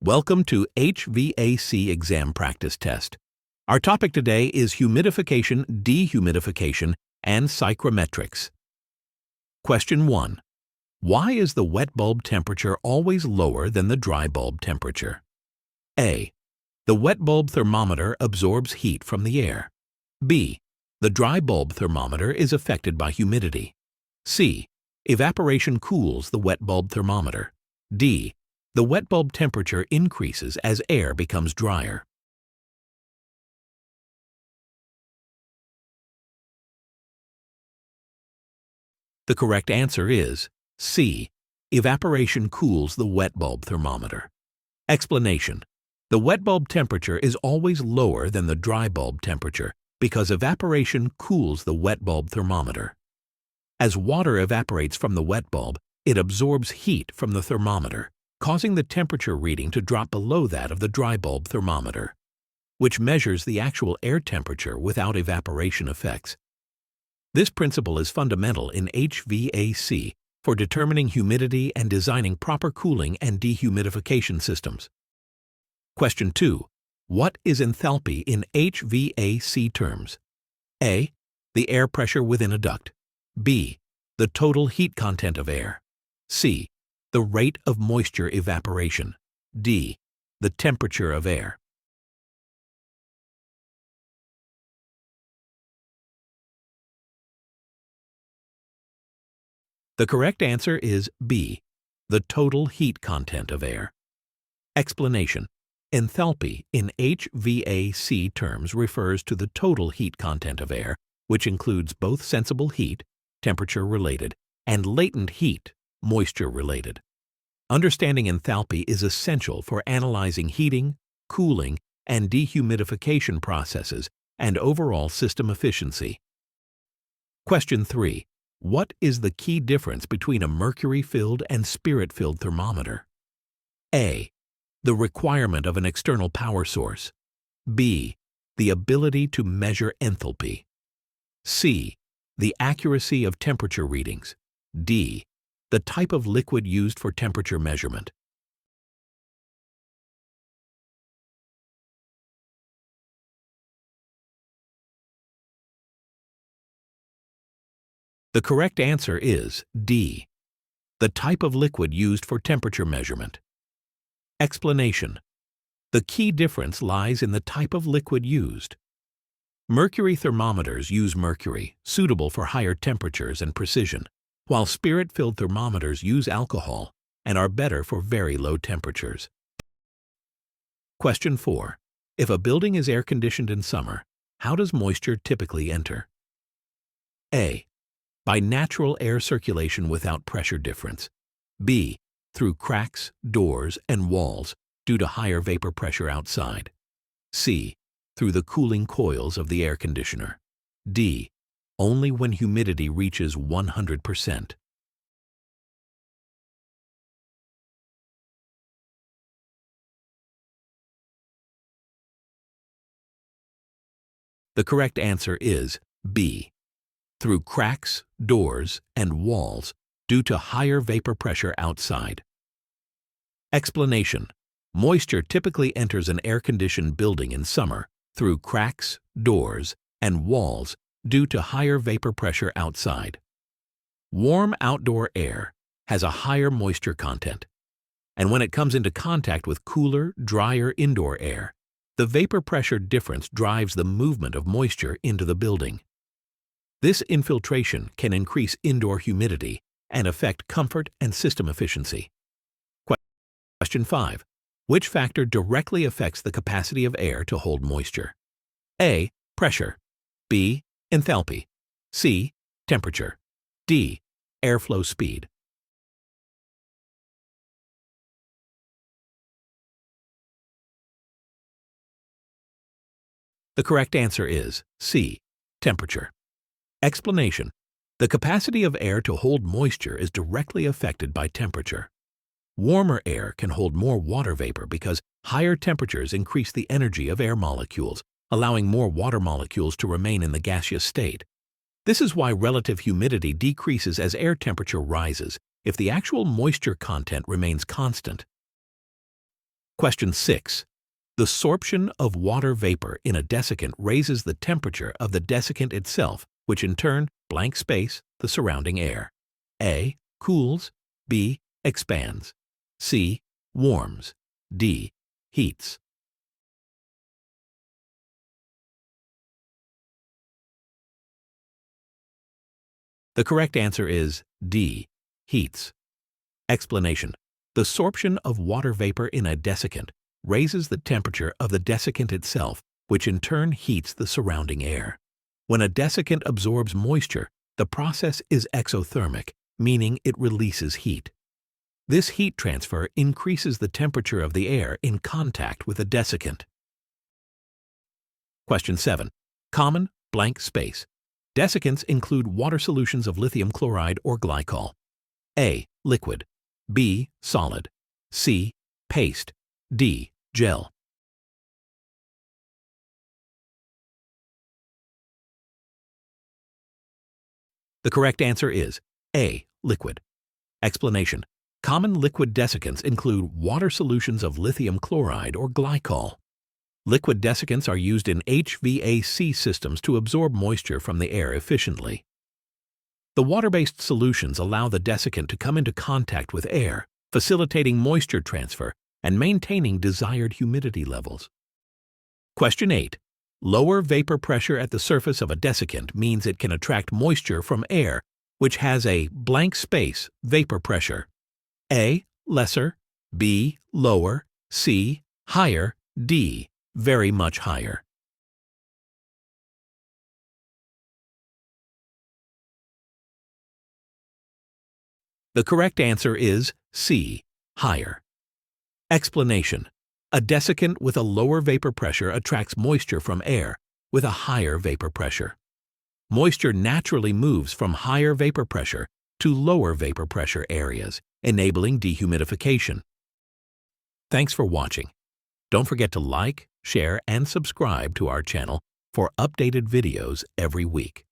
Welcome to HVAC exam practice test. Our topic today is humidification, dehumidification, and psychrometrics. Question 1. Why is the wet bulb temperature always lower than the dry bulb temperature? A. The wet bulb thermometer absorbs heat from the air. B. The dry bulb thermometer is affected by humidity. C. Evaporation cools the wet bulb thermometer. D. The wet bulb temperature increases as air becomes drier. The correct answer is C. Evaporation cools the wet bulb thermometer. Explanation: the wet bulb temperature is always lower than the dry bulb temperature because evaporation cools the wet bulb thermometer. As water evaporates from the wet bulb, it absorbs heat from the thermometer, causing the temperature reading to drop below that of the dry bulb thermometer, which measures the actual air temperature without evaporation effects. This principle is fundamental in HVAC for determining humidity and designing proper cooling and dehumidification systems. Question 2. What is enthalpy in HVAC terms? A. The air pressure within a duct. B. The total heat content of air. C. The rate of moisture evaporation. D. The temperature of air. The correct answer is B. The total heat content of air. Explanation: enthalpy in HVAC terms refers to the total heat content of air, which includes both sensible heat, temperature-related, and latent heat, moisture-related. Understanding enthalpy is essential for analyzing heating, cooling, and dehumidification processes and overall system efficiency. Question 3. What is the key difference between a mercury-filled and spirit-filled thermometer? A. The requirement of an external power source. B. The ability to measure enthalpy. C. The accuracy of temperature readings. D. The type of liquid used for temperature measurement. The correct answer is D. The type of liquid used for temperature measurement. Explanation: the key difference lies in the type of liquid used. Mercury thermometers use mercury, suitable for higher temperatures and precision, while spirit-filled thermometers use alcohol and are better for very low temperatures. Question 4. If a building is air-conditioned in summer, how does moisture typically enter? A. By natural air circulation without pressure difference. B. Through cracks, doors, and walls due to higher vapor pressure outside. C. Through the cooling coils of the air conditioner. D. Only when humidity reaches 100%. The correct answer is B. Through cracks, doors, and walls due to higher vapor pressure outside. Explanation: moisture typically enters an air-conditioned building in summer through cracks, doors, and walls due to higher vapor pressure outside. Warm outdoor air has a higher moisture content, and when it comes into contact with cooler, drier indoor air, the vapor pressure difference drives the movement of moisture into the building. This infiltration can increase indoor humidity and affect comfort and system efficiency. Question 5. Which factor directly affects the capacity of air to hold moisture? A. Pressure. B. Enthalpy. C. Temperature. D. Airflow speed. The correct answer is C. Temperature. Explanation: the capacity of air to hold moisture is directly affected by temperature. Warmer air can hold more water vapor because higher temperatures increase the energy of air molecules, allowing more water molecules to remain in the gaseous state. This is why relative humidity decreases as air temperature rises if the actual moisture content remains constant. Question 6. The sorption of water vapor in a desiccant raises the temperature of the desiccant itself, which in turn blank space the surrounding air. A. Cools. B. Expands. C. Warms. D. Heats. The correct answer is D. Heats. Explanation. The sorption of water vapor in a desiccant raises the temperature of the desiccant itself, which in turn heats the surrounding air. When a desiccant absorbs moisture, the process is exothermic, meaning it releases heat. This heat transfer increases the temperature of the air in contact with the desiccant. Question 7. Common blank space. Desiccants include water solutions of lithium chloride or glycol. A. Liquid. B. Solid. C. Paste. D. Gel. The correct answer is A. Liquid. Explanation. Common liquid desiccants include water solutions of lithium chloride or glycol. Liquid desiccants are used in HVAC systems to absorb moisture from the air efficiently. The water-based solutions allow the desiccant to come into contact with air, facilitating moisture transfer and maintaining desired humidity levels. Question 8. Lower vapor pressure at the surface of a desiccant means it can attract moisture from air, which has a blank space vapor pressure. A. Lesser. B. Lower. C. Higher. D. Very much higher. The correct answer is C. Higher. Explanation. A desiccant with a lower vapor pressure attracts moisture from air with a higher vapor pressure. Moisture naturally moves from higher vapor pressure to lower vapor pressure areas, enabling dehumidification. Thanks for watching. Don't forget to like, share, and subscribe to our channel for updated videos every week.